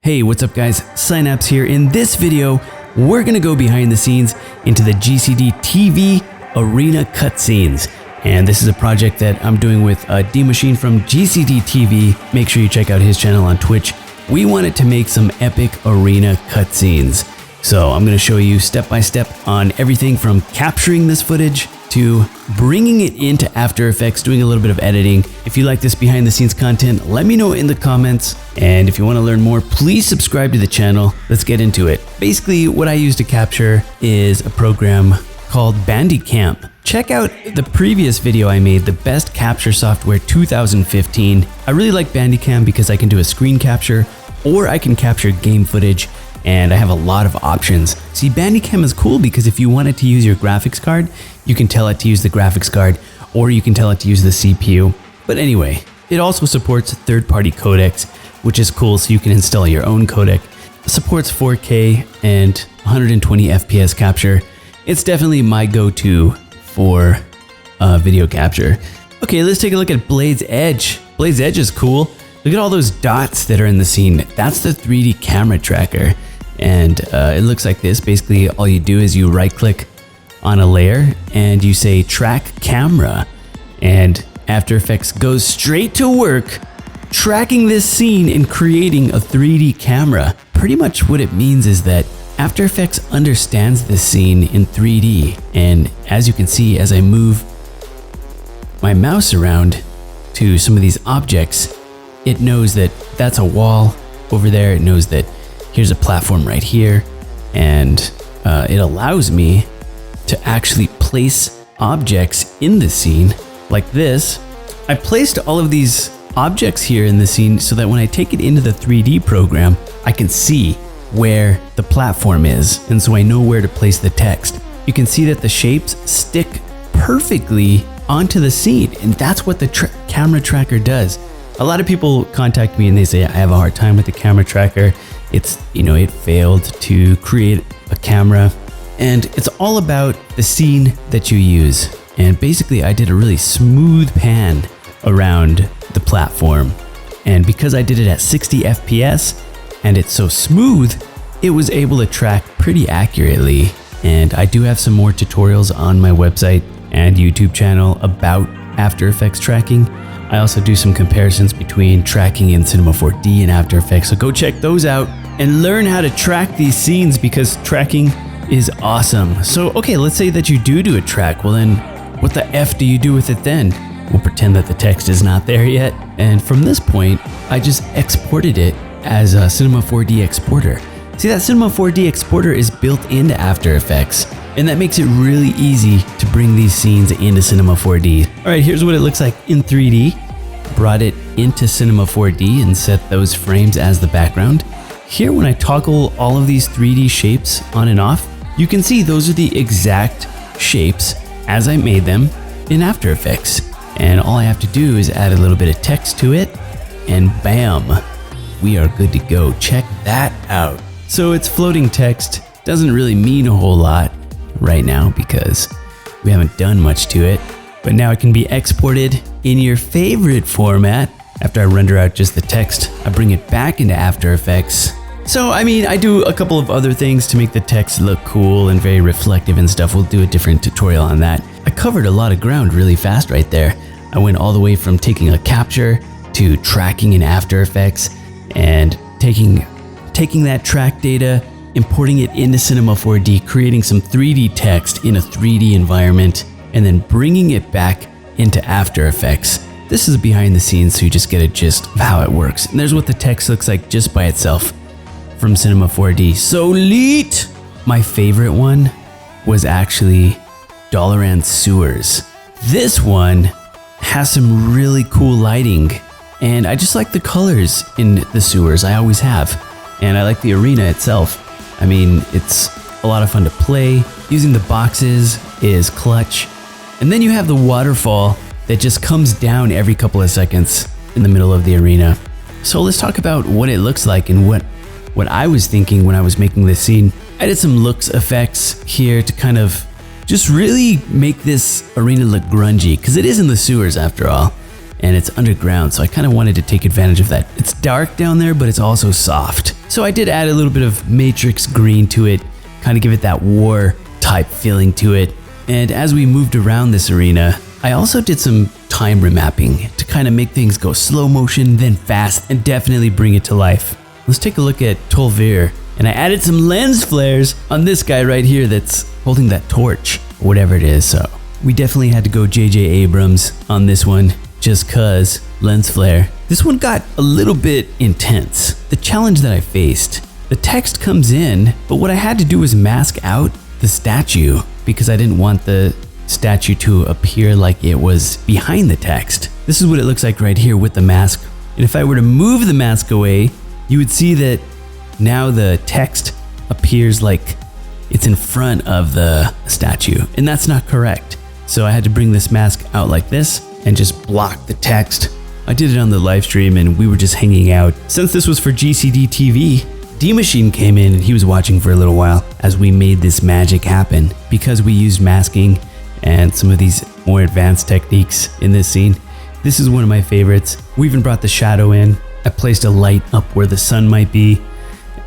Hey, what's up guys? Psynaps here. In this video, we're gonna go behind the scenes into the GCDTV Arena cutscenes. And this is a project that I'm doing with D-Machine from GCDTV. Make sure you check out his channel on Twitch. We wanted to make some epic arena cutscenes. So I'm gonna show you step by step on everything from capturing this footage to bringing it into After Effects, doing a little bit of editing. If you like this behind the scenes content, let me know in the comments. And if you want to learn more, please subscribe to the channel. Let's get into it. Basically, what I use to capture is a program called Bandicam. Check out the previous video I made, the best capture software 2015. I really like Bandicam because I can do a screen capture or I can capture game footage, and I have a lot of options. See, Bandicam is cool because if you wanted to use your graphics card, you can tell it to use the graphics card or you can tell it to use the CPU. But anyway, it also supports third-party codecs, which is cool, so you can install your own codec. It supports 4K and 120 FPS capture. It's definitely my go-to for video capture. Okay, let's take a look at Blade's Edge. Blade's Edge is cool. Look at all those dots that are in the scene. That's the 3D camera tracker. And it looks like this. Basically, all you do is you right-click on a layer and you say track camera. And After Effects goes straight to work tracking this scene and creating a 3D camera. Pretty much what it means is that After Effects understands this scene in 3D. And as you can see, as I move my mouse around to some of these objects, it knows that that's a wall over there. It knows that here's a platform right here. And it allows me to actually place objects in the scene like this. I placed all of these objects here in the scene so that when I take it into the 3D program, I can see where the platform is. And so I know where to place the text. You can see that the shapes stick perfectly onto the scene. And that's what the camera tracker does. A lot of people contact me and they say, I have a hard time with the camera tracker. It's, it failed to create a camera. And it's all about the scene that you use. And basically I did a really smooth pan around the platform. And because I did it at 60 FPS and it's so smooth, it was able to track pretty accurately. And I do have some more tutorials on my website and YouTube channel about After Effects tracking. I also do some comparisons between tracking in Cinema 4D and After Effects. So go check those out and learn how to track these scenes because tracking is awesome. So, okay, let's say that you do a track. Well then, what the F do you do with it then? We'll pretend that the text is not there yet. And from this point, I just exported it as a Cinema 4D exporter. See, that Cinema 4D exporter is built into After Effects, and that makes it really easy to bring these scenes into Cinema 4D. All right, here's what it looks like in 3D. Brought it into Cinema 4D and set those frames as the background. Here, when I toggle all of these 3D shapes on and off, you can see those are the exact shapes as I made them in After Effects. And all I have to do is add a little bit of text to it, and bam, we are good to go. Check that out. So it's floating text. Doesn't really mean a whole lot right now because we haven't done much to it. But now it can be exported in your favorite format. After I render out just the text, I bring it back into After Effects. So, I do a couple of other things to make the text look cool and very reflective and stuff. We'll do a different tutorial on that. I covered a lot of ground really fast right there. I went all the way from taking a capture to tracking in After Effects and taking that track data, importing it into Cinema 4D, creating some 3D text in a 3D environment, and then bringing it back into After Effects. This is behind the scenes, so you just get a gist of how it works. And there's what the text looks like just by itself from Cinema 4D. So lit! My favorite one was actually Dalaran Sewers. This one has some really cool lighting, and I just like the colors in the sewers. I always have. And I like the arena itself. It's a lot of fun to play. Using the boxes is clutch. And then you have the waterfall that just comes down every couple of seconds in the middle of the arena. So let's talk about what it looks like and what I was thinking when I was making this scene. I did some looks effects here to kind of just really make this arena look grungy, because it is in the sewers after all. and it's underground, so I kind of wanted to take advantage of that. It's dark down there, but it's also soft. So I did add a little bit of matrix green to it, kind of give it that war type feeling to it. And as we moved around this arena, I also did some time remapping to kind of make things go slow motion, then fast, and definitely bring it to life. Let's take a look at Tolvir, and I added some lens flares on this guy right here that's holding that torch, or whatever it is. So we definitely had to go J.J. Abrams on this one, just cause lens flare. This one got a little bit intense. The challenge that I faced, the text comes in, but what I had to do was mask out the statue because I didn't want the statue to appear like it was behind the text. This is what it looks like right here with the mask. And if I were to move the mask away, you would see that now the text appears like it's in front of the statue, and that's not correct. So I had to bring this mask out like this and just block the text. I did it on the live stream and we were just hanging out. Since this was for GCDTV, D-Machine came in and he was watching for a little while as we made this magic happen. Because we used masking and some of these more advanced techniques in this scene, this is one of my favorites. We even brought the shadow in. I placed a light up where the sun might be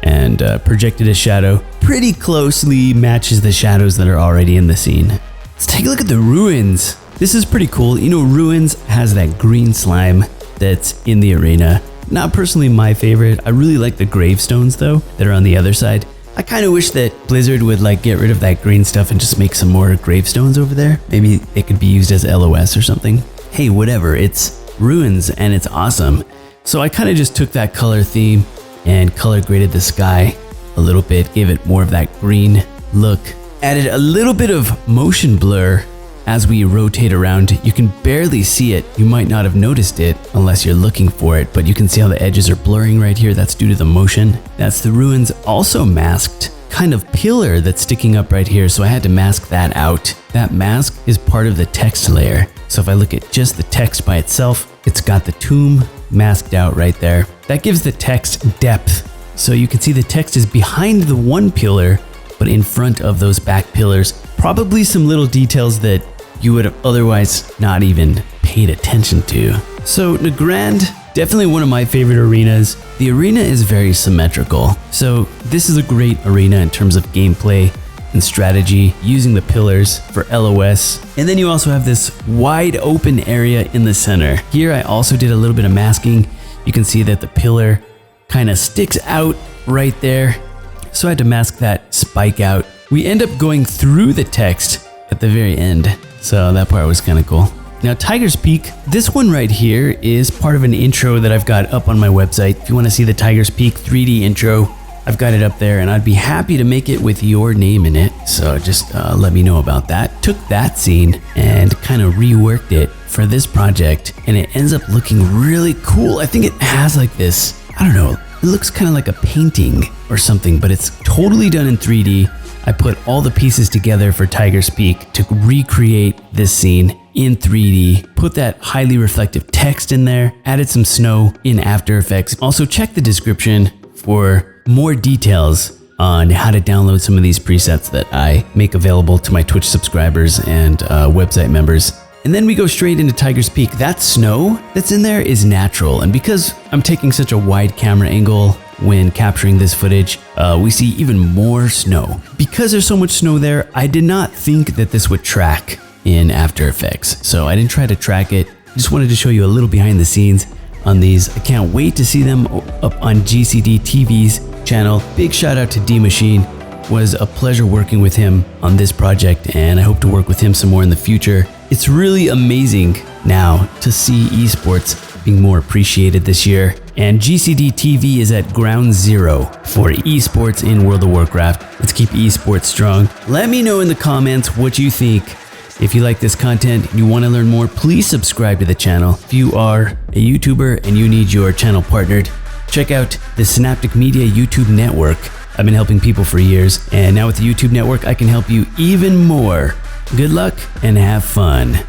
and projected a shadow. Pretty closely matches the shadows that are already in the scene. Let's take a look at the ruins. This is pretty cool. You know, Ruins has that green slime that's in the arena. Not personally my favorite. I really like the gravestones though that are on the other side. I kind of wish that Blizzard would like get rid of that green stuff and just make some more gravestones over there. Maybe it could be used as LOS or something. Hey, whatever. It's Ruins and it's awesome. So I kind of just took that color theme and color graded the sky a little bit, gave it more of that green look. Added a little bit of motion blur as we rotate around. You can barely see it. You might not have noticed it unless you're looking for it, but you can see how the edges are blurring right here. That's due to the motion. That's the Ruins also masked kind of pillar that's sticking up right here, so I had to mask that out. That mask is part of the text layer. So if I look at just the text by itself, it's got the tomb masked out right there. That gives the text depth. So you can see the text is behind the one pillar, but in front of those back pillars. Probably some little details that you would have otherwise not even paid attention to. So Nagrand, definitely one of my favorite arenas. The arena is very symmetrical. So this is a great arena in terms of gameplay and strategy, using the pillars for LOS. And then you also have this wide open area in the center. Here I also did a little bit of masking. You can see that the pillar kind of sticks out right there. So I had to mask that spike out. We end up going through the text at the very end. So that part was kind of cool. Now Tiger's Peak, this one right here is part of an intro that I've got up on my website. If you want to see the Tiger's Peak 3D intro, I've got it up there and I'd be happy to make it with your name in it. So just let me know about that. Took that scene and kind of reworked it for this project and it ends up looking really cool. I think it has like this, I don't know, it looks kind of like a painting or something, but it's totally done in 3D. I put all the pieces together for Tiger's Peak to recreate this scene in 3D, put that highly reflective text in there, added some snow in After Effects. Also check the description for more details on how to download some of these presets that I make available to my Twitch subscribers and website members. And then we go straight into Tiger's Peak. That snow that's in there is natural, and because I'm taking such a wide camera angle when capturing this footage, we see even more snow. Because there's so much snow there, I did not think that this would track in After Effects, so I didn't try to track it. Just wanted to show you a little behind the scenes on these. I can't wait to see them up on GCDTV's channel. Big shout out to D-Machine. Was a pleasure working with him on this project, and I hope to work with him some more in the future. It's really amazing now to see esports being more appreciated this year, and GCDTV is at ground zero for esports in World of Warcraft. Let's keep esports strong. Let me know in the comments what you think. If you like this content and you want to learn more, please subscribe to the channel. If you are a YouTuber and you need your channel partnered, check out the Synaptic Media YouTube network. I've been helping people for years, and now with the YouTube network, I can help you even more. Good luck and have fun.